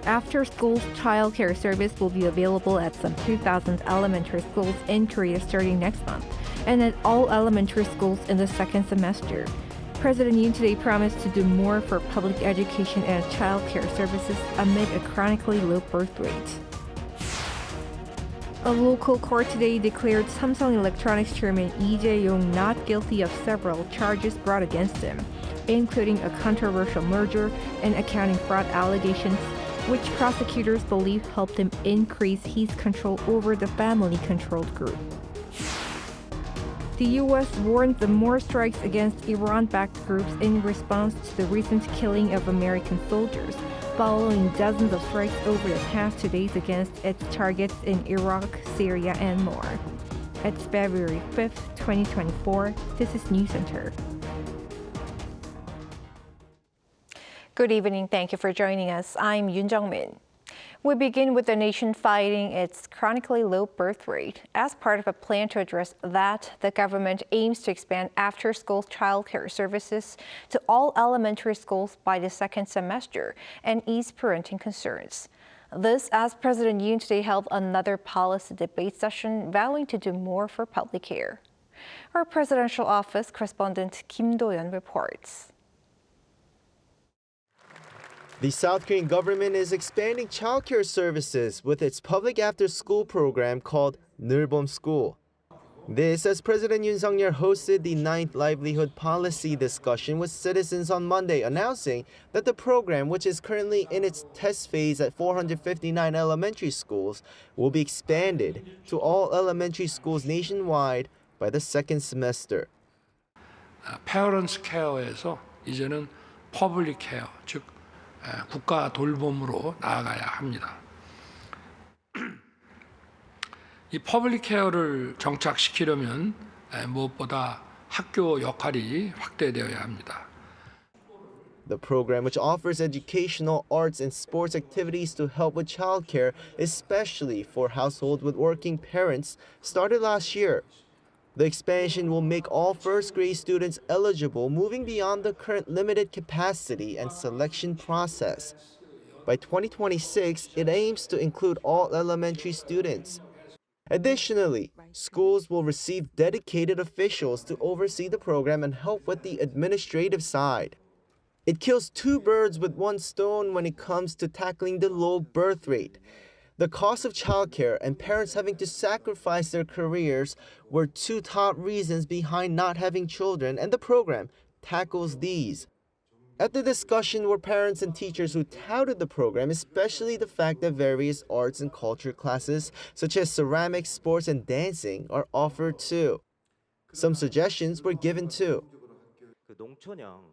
After-school childcare service will be available at some 2,000 elementary schools in Korea starting next month, and at all elementary schools in the second semester. President Yoon today promised to do more for public education and childcare services amid a chronically low birth rate. A local court today declared Samsung Electronics Chairman Lee Jae-yong not guilty of several charges brought against him, including a controversial merger and accounting fraud allegations, which prosecutors believe helped him increase his control over the family-controlled group. The U.S. warned of more strikes against Iran-backed groups in response to the recent killing of American soldiers, following dozens of strikes over the past 2 days against its targets in Iraq, Syria, and more. It's February 5th, 2024. This is Newscenter. Good evening. Thank you for joining us. I'm Yoon Jung-min. We begin with the nation fighting its chronically low birth rate. As part of a plan to address that, the government aims to expand after-school childcare services to all elementary schools by the second semester and ease parenting concerns. This as President Yoon today held another policy debate session vowing to do more for public care. Our presidential office correspondent Kim Do-yeon reports. The South Korean government is expanding childcare services with its public after-school program called Neulbom Schools. This as President Yoon Suk-yeol hosted the 9th livelihood policy discussion with citizens on Monday, announcing that the program, which is currently in its test phase at 459 elementary schools, will be expanded to all elementary schools nationwide by the second semester. Parents care에서 이제는 public care, 즉 국가 돌봄으로 나아가야 합니다. 이 퍼블릭 케어를 정착시키려면 무엇보다 학교 역할이 확대되어야 합니다. The program, which offers educational, arts, and sports activities to help with childcare, especially for households with working parents, started last year. The expansion will make all first-grade students eligible, moving beyond the current limited capacity and selection process. By 2026, it aims to include all elementary students. Additionally, schools will receive dedicated officials to oversee the program and help with the administrative side. It kills two birds with one stone when it comes to tackling the low birth rate. The cost of childcare and parents having to sacrifice their careers were two top reasons behind not having children, and the program tackles these. At the discussion were parents and teachers who touted the program, especially the fact that various arts and culture classes, such as ceramics, sports, and dancing, are offered too. Some suggestions were given too.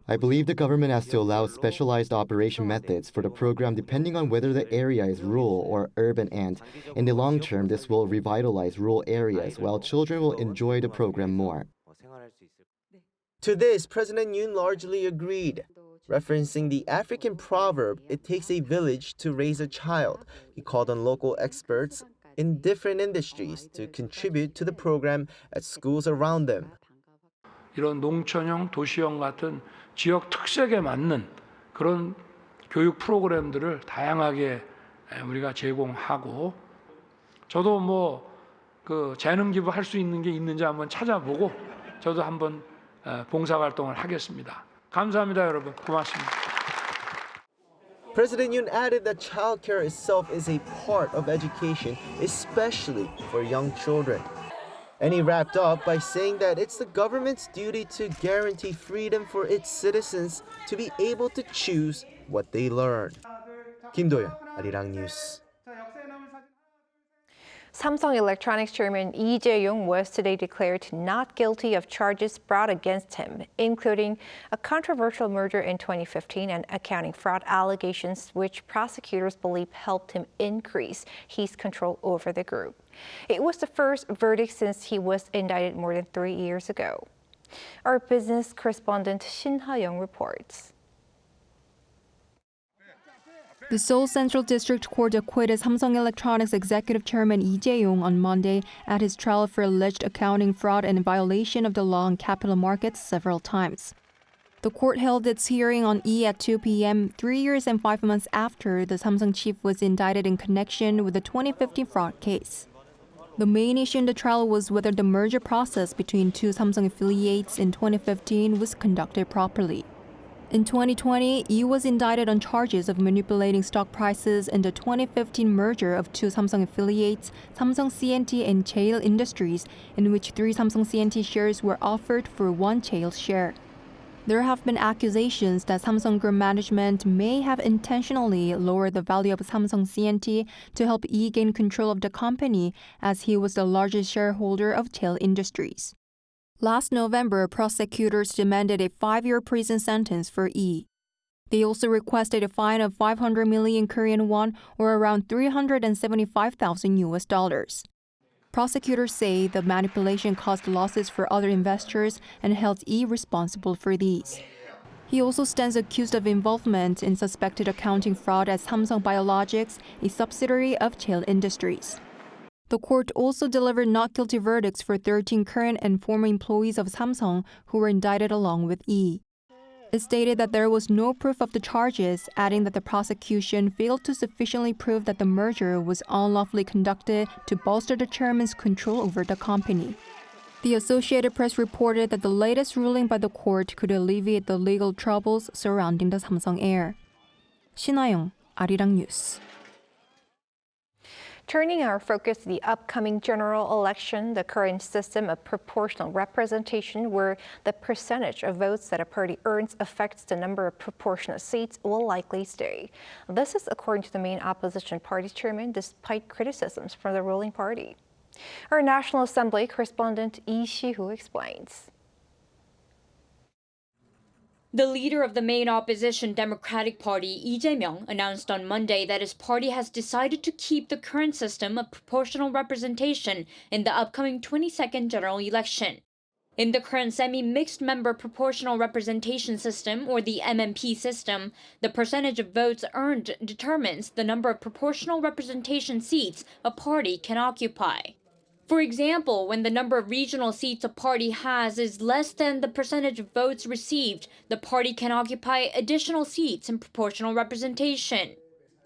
I believe the government has to allow specialized operation methods for the program depending on whether the area is rural or urban, and in the long term this will revitalize rural areas while children will enjoy the program more. To this, President Yoon largely agreed. Referencing the African proverb, it takes a village to raise a child, he called on local experts in different industries to contribute to the program at schools around them. 이런 농촌형, 도시형 같은 지역 특색에 맞는 그런 교육 프로그램들을 다양하게 우리가 제공하고, 저도 뭐 그 재능 기부할 수 있는 게 있는지 한번 찾아보고 저도 한번 봉사활동을 하겠습니다. 감사합니다, 여러분. 고맙습니다. President Yoon added that childcare itself is a part of education, especially for young children. And he wrapped up by saying that it's the government's duty to guarantee freedom for its citizens to be able to choose what they learn. Kim Do-yeon, Arirang News. Samsung Electronics Chairman Lee Jae-yong was today declared not guilty of charges brought against him, including a controversial merger in 2015 and accounting fraud allegations, which prosecutors believe helped him increase his control over the group. It was the first verdict since he was indicted more than 3 years ago. Our business correspondent Shin Ha-young reports. The Seoul Central District Court acquitted Samsung Electronics Executive Chairman Lee Jae-yong on Monday at his trial for alleged accounting fraud and violation of the law on capital markets several times. The court held its hearing on E at 2 p.m. 3 years and 5 months after the Samsung chief was indicted in connection with the 2015 fraud case. The main issue in the trial was whether the merger process between two Samsung affiliates in 2015 was conducted properly. In 2020, Yi was indicted on charges of manipulating stock prices in the 2015 merger of two Samsung affiliates, Samsung C&T and Chae Industries, in which 3 Samsung C&T shares were offered for 1 Chae share. There have been accusations that Samsung Group management may have intentionally lowered the value of Samsung C&T to help Yi gain control of the company, as he was the largest shareholder of Chae Industries. Last November, prosecutors demanded a 5-year prison sentence for Yi. They also requested a fine of 500 million Korean won, or around $375,000. Prosecutors say the manipulation caused losses for other investors and held Yi responsible for these. He also stands accused of involvement in suspected accounting fraud at Samsung Biologics, a subsidiary of Chae Industries. The court also delivered not guilty verdicts for 13 current and former employees of Samsung who were indicted along with Yi. It stated that there was no proof of the charges, adding that the prosecution failed to sufficiently prove that the merger was unlawfully conducted to bolster the chairman's control over the company. The Associated Press reported that the latest ruling by the court could alleviate the legal troubles surrounding the Samsung heir. 신하영, Arirang News. Turning our focus to the upcoming general election, the current system of proportional representation, where the percentage of votes that a party earns affects the number of proportional seats, will likely stay. This is according to the main opposition party's chairman, despite criticisms from the ruling party. Our National Assembly correspondent Lee Si-hoo explains. The leader of the main opposition Democratic Party, Lee Jae-yong, announced on Monday that his party has decided to keep the current system of proportional representation in the upcoming 22nd general election. In the current semi-mixed member proportional representation system, or the MMP system, the percentage of votes earned determines the number of proportional representation seats a party can occupy. For example, when the number of regional seats a party has is less than the percentage of votes received, the party can occupy additional seats in proportional representation.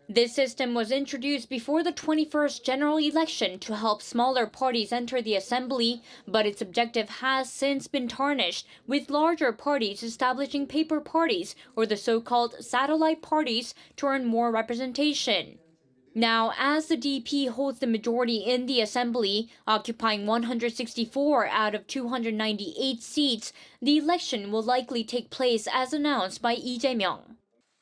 This system was introduced before the 21st general election to help smaller parties enter the assembly, but its objective has since been tarnished, with larger parties establishing paper parties, or the so-called satellite parties, to earn more representation. Now, as the DP holds the majority in the assembly, occupying 164 out of 298 seats, the election will likely take place as announced by Lee Jae-yong.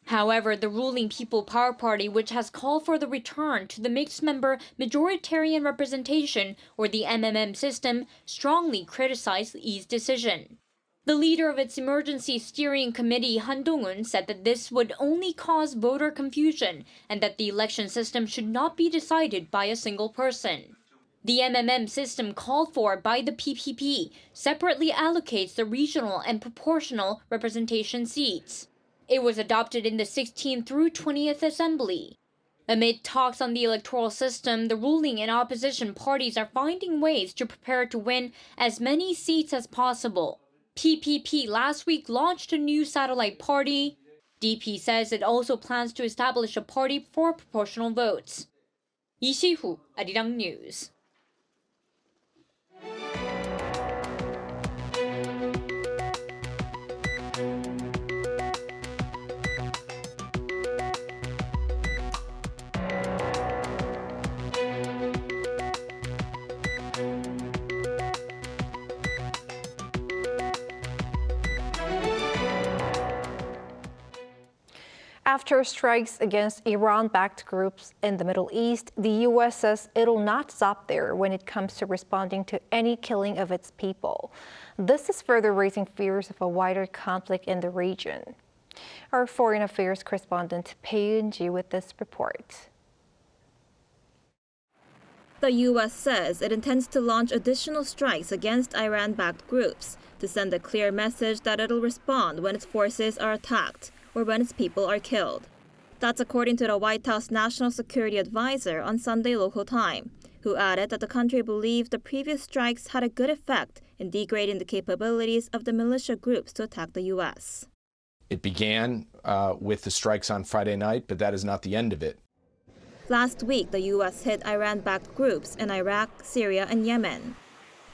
However, the ruling People Power Party, which has called for the return to the mixed-member majoritarian representation, or the MMM system, strongly criticized Lee's decision. The leader of its Emergency Steering Committee, Han Dong-un, said that this would only cause voter confusion and that the election system should not be decided by a single person. The MMM system called for by the PPP separately allocates the regional and proportional representation seats. It was adopted in the 16th through 20th Assembly. Amid talks on the electoral system, the ruling and opposition parties are finding ways to prepare to win as many seats as possible. PPP last week launched a new satellite party. DP says it also plans to establish a party for proportional votes. Lee Si-hoo, Arirang News. After strikes against Iran-backed groups in the Middle East, the U.S. says it'll not stop there when it comes to responding to any killing of its people. This is further raising fears of a wider conflict in the region. Our Foreign Affairs correspondent Pei Eun-ji with this report. The U.S. says it intends to launch additional strikes against Iran-backed groups to send a clear message that it'll respond when its forces are attacked or when its people are killed. That's according to the White House National Security Advisor on Sunday local time, who added that the country believed the previous strikes had a good effect in degrading the capabilities of the militia groups to attack the U.S. It began with the strikes on Friday night, but that is not the end of it. Last week, the U.S. hit Iran-backed groups in Iraq, Syria, and Yemen.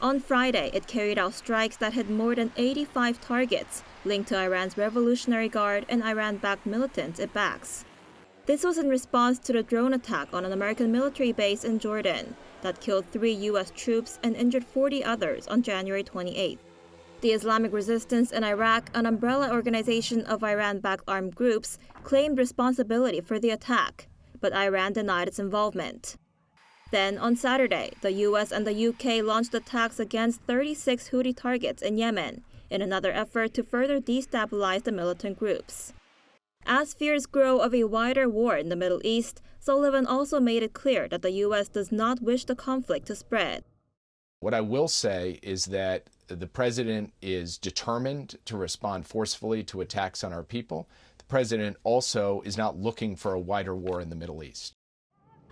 On Friday, it carried out strikes that hit more than 85 targets linked to Iran's Revolutionary Guard and Iran-backed militants it backs. This was in response to the drone attack on an American military base in Jordan that killed 3 U.S. troops and injured 40 others on January 28th. The Islamic Resistance in Iraq, an umbrella organization of Iran-backed armed groups, claimed responsibility for the attack, but Iran denied its involvement. Then, on Saturday, the U.S. and the U.K. launched attacks against 36 Houthi targets in Yemen in another effort to further destabilize the militant groups. As fears grow of a wider war in the Middle East, Sullivan also made it clear that the U.S. does not wish the conflict to spread. What I will say is that the president is determined to respond forcefully to attacks on our people. The president also is not looking for a wider war in the Middle East.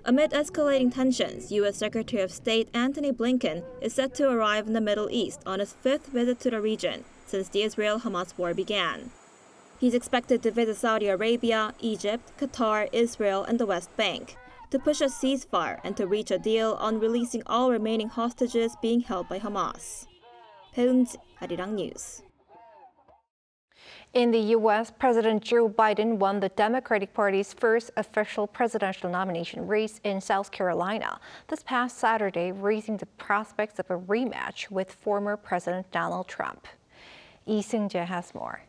Amid escalating tensions, U.S. Secretary of State Antony Blinken is set to arrive in the Middle East on his 5th visit to the region since the Israel-Hamas war began. He's expected to visit Saudi Arabia, Egypt, Qatar, Israel, and the West Bank to push a ceasefire and to reach a deal on releasing all remaining hostages being held by Hamas. Arirang News. In the U.S., President Joe Biden won the Democratic Party's first official presidential nomination race in South Carolina this past Saturday, raising the prospects of a rematch with former President Donald Trump. Lee Seung-jae has more.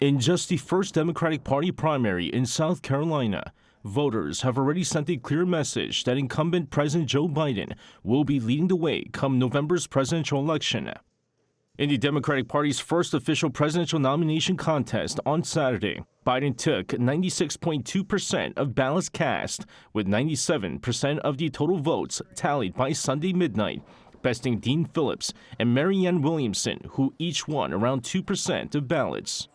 In just the first Democratic Party primary in South Carolina, voters have already sent a clear message that incumbent President Joe Biden will be leading the way come November's presidential election. In the Democratic Party's first official presidential nomination contest on Saturday, Biden took 96.2% of ballots cast, with 97% of the total votes tallied by Sunday midnight, besting Dean Phillips and Marianne Williamson, who each won around 2% of ballots.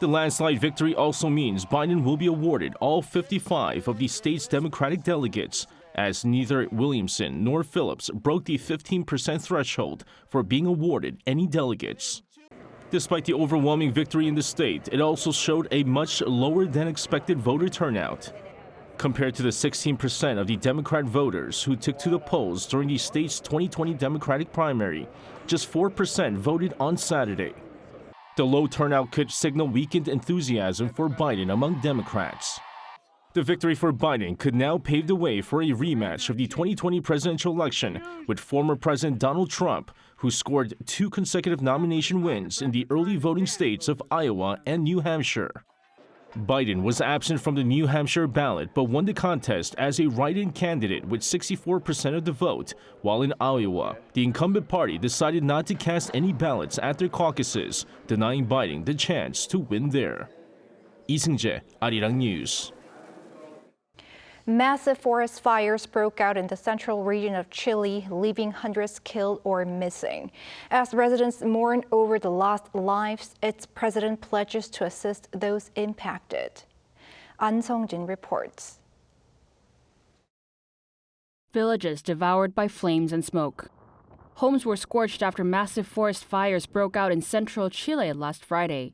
The landslide victory also means Biden will be awarded all 55 of the state's Democratic delegates, as neither Williamson nor Phillips broke the 15% threshold for being awarded any delegates. Despite the overwhelming victory in the state, it also showed a much lower than expected voter turnout. Compared to the 16% of the Democrat voters who took to the polls during the state's 2020 Democratic primary, just 4% voted on Saturday. The low turnout could signal weakened enthusiasm for Biden among Democrats. The victory for Biden could now pave the way for a rematch of the 2020 presidential election with former President Donald Trump, who scored 2 consecutive nomination wins in the early voting states of Iowa and New Hampshire. Biden was absent from the New Hampshire ballot but won the contest as a write-in candidate with 64% of the vote, while in Iowa, the incumbent party decided not to cast any ballots at their caucuses, denying Biden the chance to win there. Lee Seung-jae, Arirang News. Massive forest fires broke out in the central region of Chile, leaving hundreds killed or missing. As residents mourn over the lost lives, its president pledges to assist those impacted. An Song-jin reports. Villages devoured by flames and smoke. Homes were scorched after massive forest fires broke out in central Chile last Friday.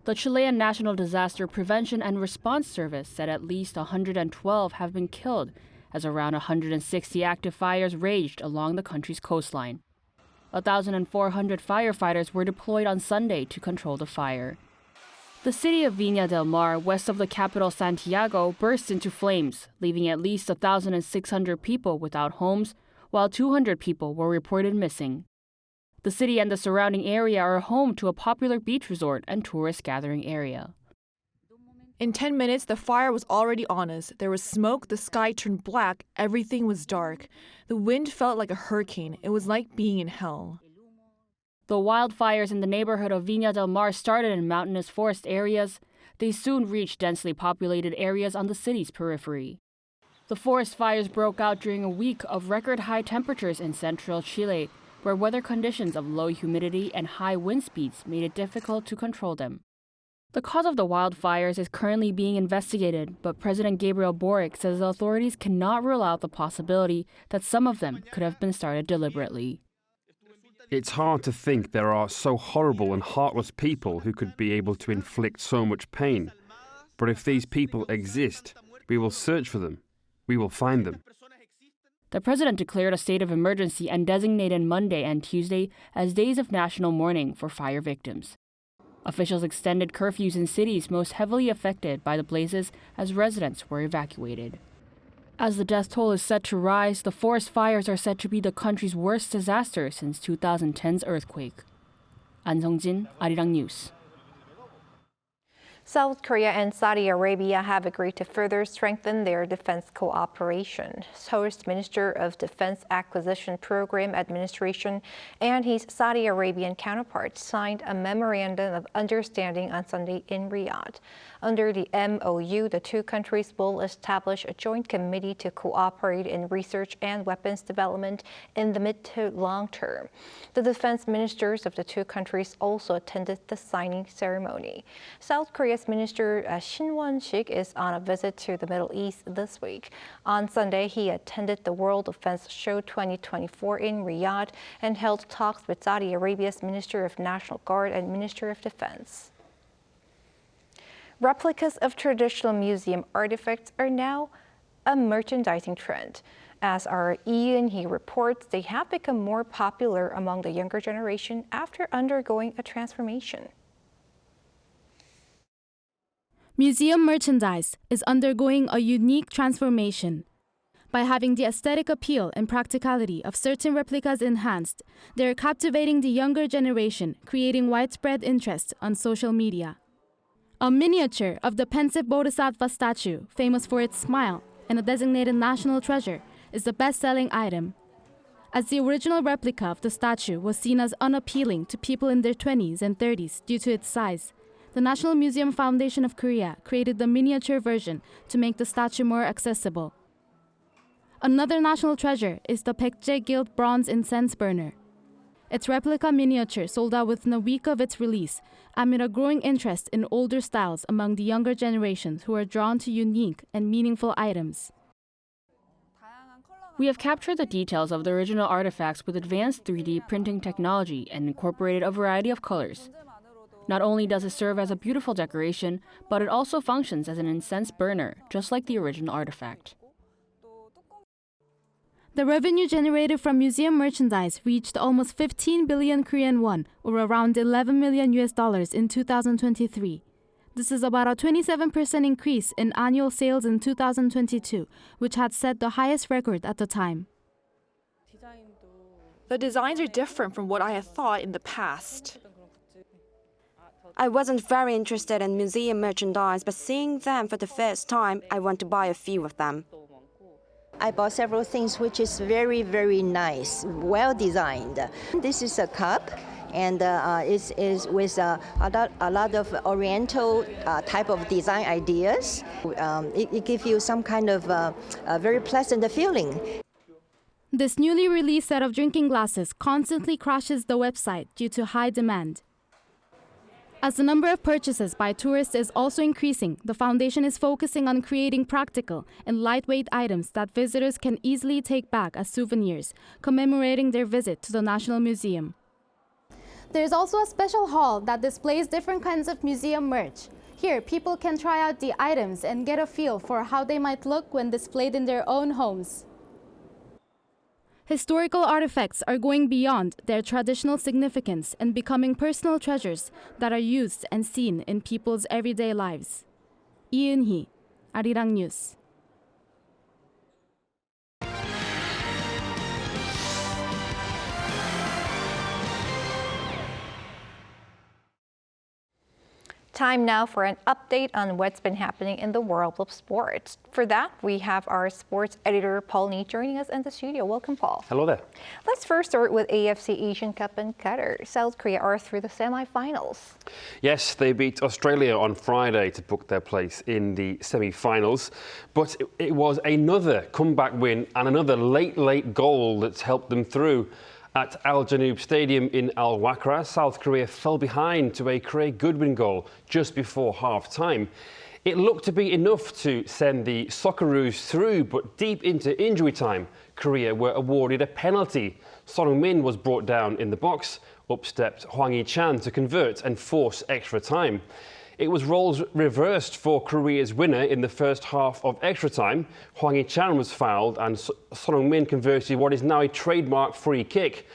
The Chilean National Disaster Prevention and Response Service said at least 112 have been killed as around 160 active fires raged along the country's coastline. 1,400 firefighters were deployed on Sunday to control the fire. The city of Viña del Mar, west of the capital Santiago, burst into flames, leaving at least 1,600 people without homes, while 200 people were reported missing. The city and the surrounding area are home to a popular beach resort and tourist gathering area. In 10 minutes, the fire was already on us. There was smoke, the sky turned black, everything was dark. The wind felt like a hurricane. It was like being in hell. The wildfires in the neighborhood of Viña del Mar started in mountainous forest areas. They soon reached densely populated areas on the city's periphery. The forest fires broke out during a week of record-high temperatures in central Chile, where weather conditions of low humidity and high wind speeds made it difficult to control them. The cause of the wildfires is currently being investigated, but President Gabriel Boric says the authorities cannot rule out the possibility that some of them could have been started deliberately. It's hard to think there are so horrible and heartless people who could be able to inflict so much pain. But if these people exist, we will search for them. We will find them. The president declared a state of emergency and designated Monday and Tuesday as days of national mourning for fire victims. Officials extended curfews in cities most heavily affected by the blazes as residents were evacuated. As the death toll is set to rise, the forest fires are said to be the country's worst disaster since 2010's earthquake. An Sung-jin, Arirang News. South Korea and Saudi Arabia have agreed to further strengthen their defense cooperation. Host Minister of Defense Acquisition Program Administration and his Saudi Arabian counterpart signed a memorandum of understanding on Sunday in Riyadh. Under the MOU, the two countries will establish a joint committee to cooperate in research and weapons development in the mid to long term. The defense ministers of the two countries also attended the signing ceremony. South Korea's Minister Shin Won-sik is on a visit to the Middle East this week. On Sunday, he attended the World Defense Show 2024 in Riyadh and held talks with Saudi Arabia's Minister of National Guard and Minister of Defense. Replicas of traditional museum artifacts are now a merchandising trend. As our Yoon reports, they have become more popular among the younger generation after undergoing a transformation. Museum merchandise is undergoing a unique transformation. By having the aesthetic appeal and practicality of certain replicas enhanced, they are captivating the younger generation, creating widespread interest on social media. A miniature of the pensive Bodhisattva statue, famous for its smile and a designated national treasure, is the best-selling item. As the original replica of the statue was seen as unappealing to people in their 20s and 30s due to its size, the National Museum Foundation of Korea created the miniature version to make the statue more accessible. Another national treasure is the Baekje Guild bronze incense burner. Its replica miniature sold out within a week of its release, amid a growing interest in older styles among the younger generations who are drawn to unique and meaningful items. We have captured the details of the original artifacts with advanced 3D printing technology and incorporated a variety of colors. Not only does it serve as a beautiful decoration, but it also functions as an incense burner, just like the original artifact. The revenue generated from museum merchandise reached almost 15 billion Korean won, or around $11 million in 2023. This is about a 27% increase in annual sales in 2022, which had set the highest record at the time. The designs are different from what I had thought in the past. I wasn't very interested in museum merchandise, but seeing them for the first time, I want to buy a few of them. I bought several things which is very, very nice, well designed. This is a cup, and it is with a lot of Oriental type of design ideas. It gives you some kind of a very pleasant feeling. This newly released set of drinking glasses constantly crashes the website due to high demand. As the number of purchases by tourists is also increasing, the foundation is focusing on creating practical and lightweight items that visitors can easily take back as souvenirs, commemorating their visit to the National Museum. There's also a special hall that displays different kinds of museum merch. Here, people can try out the items and get a feel for how they might look when displayed in their own homes. Historical artifacts are going beyond their traditional significance and becoming personal treasures that are used and seen in people's everyday lives. Yoon, Arirang News. Time now for an update on what's been happening in the world of sports. For that, we have our sports editor, Paul Nee, joining us in the studio. Welcome, Paul. Hello there. Let's first start with AFC Asian Cup in Qatar. South Korea are through the semifinals. Yes, they beat Australia on Friday to book their place in the semi-finals. But it was another comeback win and another late goal that's helped them through. At Al Janoub Stadium in Al Wakra, South Korea fell behind to a Craig Goodwin goal just before half-time. It looked to be enough to send the Socceroos through, but deep into injury time, Korea were awarded a penalty. Son Heung-min was brought down in the box. Up stepped Hwang Hee-chan to convert and force extra time. It was roles reversed for Korea's winner in the first half of extra time. Hwang Hee-chan was fouled and Son Heung-min converted what is now a trademark free kick.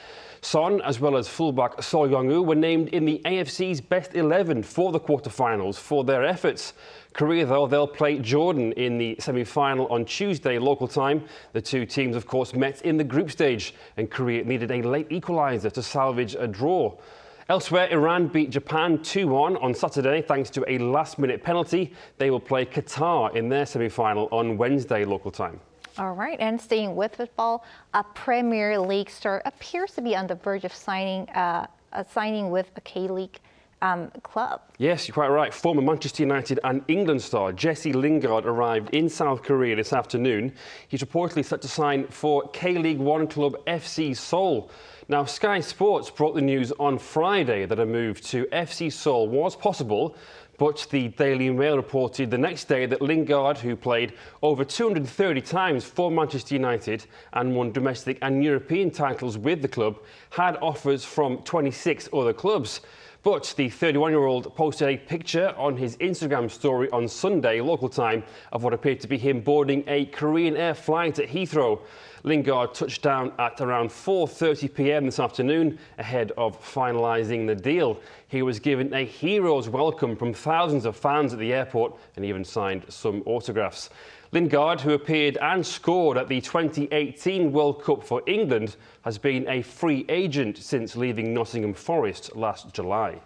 Son, as well as fullback Sol Young-woo, were named in the AFC's best 11 for the quarterfinals for their efforts. Korea, though, they'll play Jordan in the semi-final on Tuesday local time. The two teams, of course, met in the group stage, and Korea needed a late equaliser to salvage a draw. Elsewhere, Iran beat Japan 2-1 on Saturday thanks to a last-minute penalty. They will play Qatar in their semi-final on Wednesday local time. All right, and staying with football, a Premier League star appears to be on the verge of signing with a K-League club. Yes, you're quite right. Former Manchester United and England star Jesse Lingard arrived in South Korea this afternoon. He's reportedly set to sign for K-League One club FC Seoul. Now, Sky Sports brought the news on Friday that a move to FC Seoul was possible, but the Daily Mail reported the next day that Lingard, who played over 230 times for Manchester United and won domestic and European titles with the club, had offers from 26 other clubs. But the 31-year-old posted a picture on his Instagram story on Sunday, local time, of what appeared to be him boarding a Korean Air flight at Heathrow. Lingard touched down at around 4:30 p.m. this afternoon ahead of finalising the deal. He was given a hero's welcome from thousands of fans at the airport and even signed some autographs. Lingard, who appeared and scored at the 2018 World Cup for England, has been a free agent since leaving Nottingham Forest last July.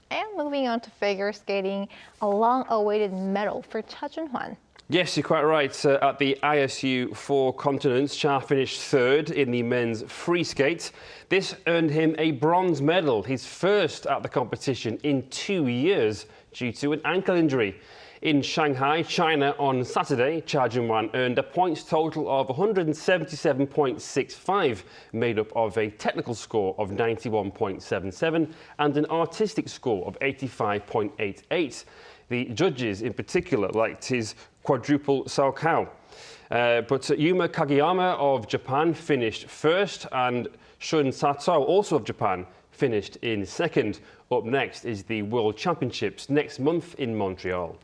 And moving on to figure skating, a long-awaited medal for Cha Jun-hwan. Yes, you're quite right. At the ISU Four Continents, Cha finished third in the men's free skate. This earned him a bronze medal, his first at the competition in 2 years, due to an ankle injury. In Shanghai, China, on Saturday, Cha Jun-hwan earned a points total of 177.65, made up of a technical score of 91.77 and an artistic score of 85.88. The judges, in particular, liked his quadruple Salchow. But Yuma Kageyama of Japan finished first, and Shun Sato, also of Japan, finished in second. Up next is the World Championships next month in Montreal.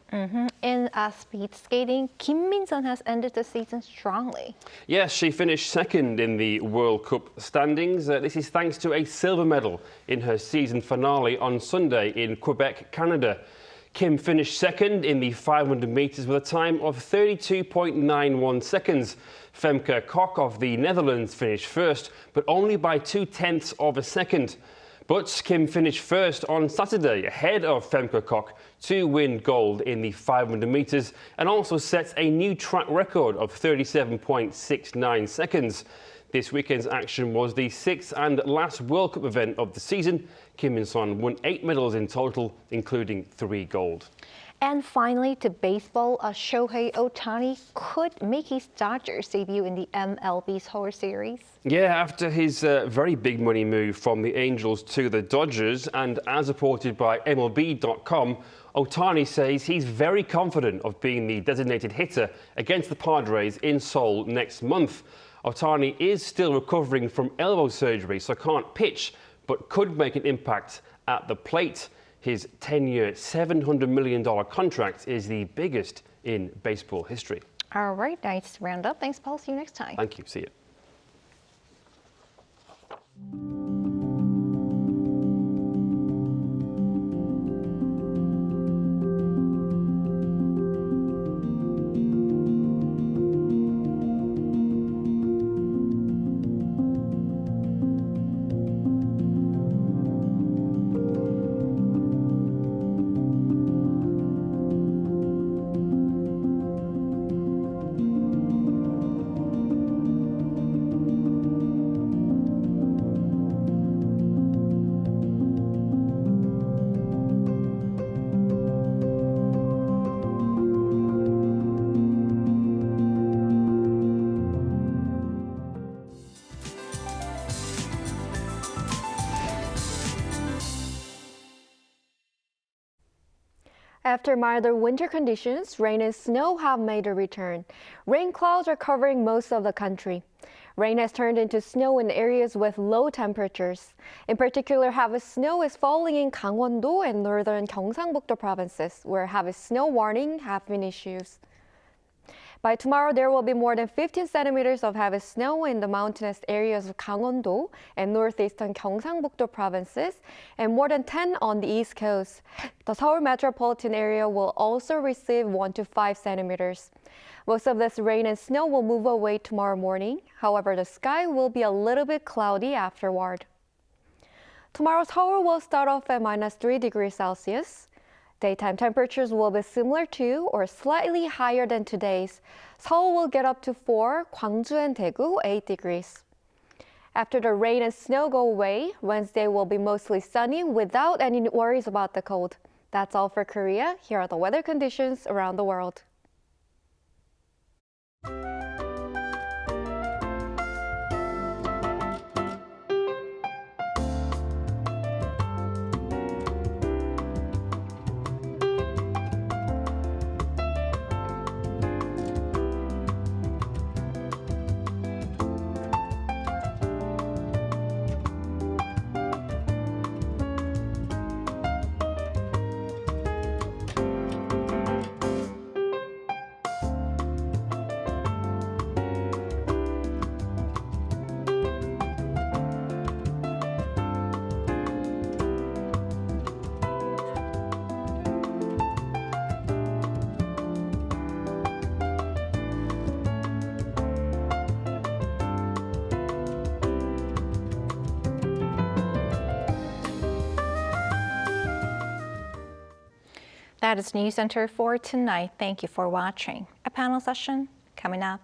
In speed skating, Kim Min-sun has ended the season strongly. Yes, she finished second in the World Cup standings. This is thanks to a silver medal in her season finale on Sunday in Quebec, Canada. Kim finished second in the 500 metres with a time of 32.91 seconds. Femke Kok of the Netherlands finished first, but only by 0.2 of a second. But Kim finished first on Saturday, ahead of Femke Kok, to win gold in the 500 metres and also set a new track record of 37.69 seconds. This weekend's action was the sixth and last World Cup event of the season. Kim Min-sun won 8 medals in total, including 3 gold. And finally, to baseball, Shohei Ohtani could make his Dodgers debut in the MLB's Horror Series. Yeah, after his very big money move from the Angels to the Dodgers, and as reported by MLB.com, Ohtani says he's very confident of being the designated hitter against the Padres in Seoul next month. Ohtani is still recovering from elbow surgery, so can't pitch, but could make an impact at the plate. His 10-year, $700 million contract is the biggest in baseball history. All right, nice roundup. Thanks, Paul. See you next time. Thank you. See you. After milder winter conditions, rain and snow have made a return. Rain clouds are covering most of the country. Rain has turned into snow in areas with low temperatures. In particular, heavy snow is falling in Gangwon-do and northern Gyeongsangbuk-do provinces, where heavy snow warning have been issued. By tomorrow, there will be more than 15 centimeters of heavy snow in the mountainous areas of Gangwon-do and northeastern Gyeongsangbuk-do provinces, and more than 10 on the east coast. The Seoul metropolitan area will also receive 1 to 5 centimeters. Most of this rain and snow will move away tomorrow morning. However, the sky will be a little bit cloudy afterward. Tomorrow, Seoul will start off at -3 degrees Celsius. Daytime temperatures will be similar to or slightly higher than today's. Seoul will get up to 4, Gwangju and Daegu 8 degrees. After the rain and snow go away, Wednesday will be mostly sunny without any worries about the cold. That's all for Korea. Here are the weather conditions around the world. That is Newscenter for tonight. Thank you for watching. A panel session coming up.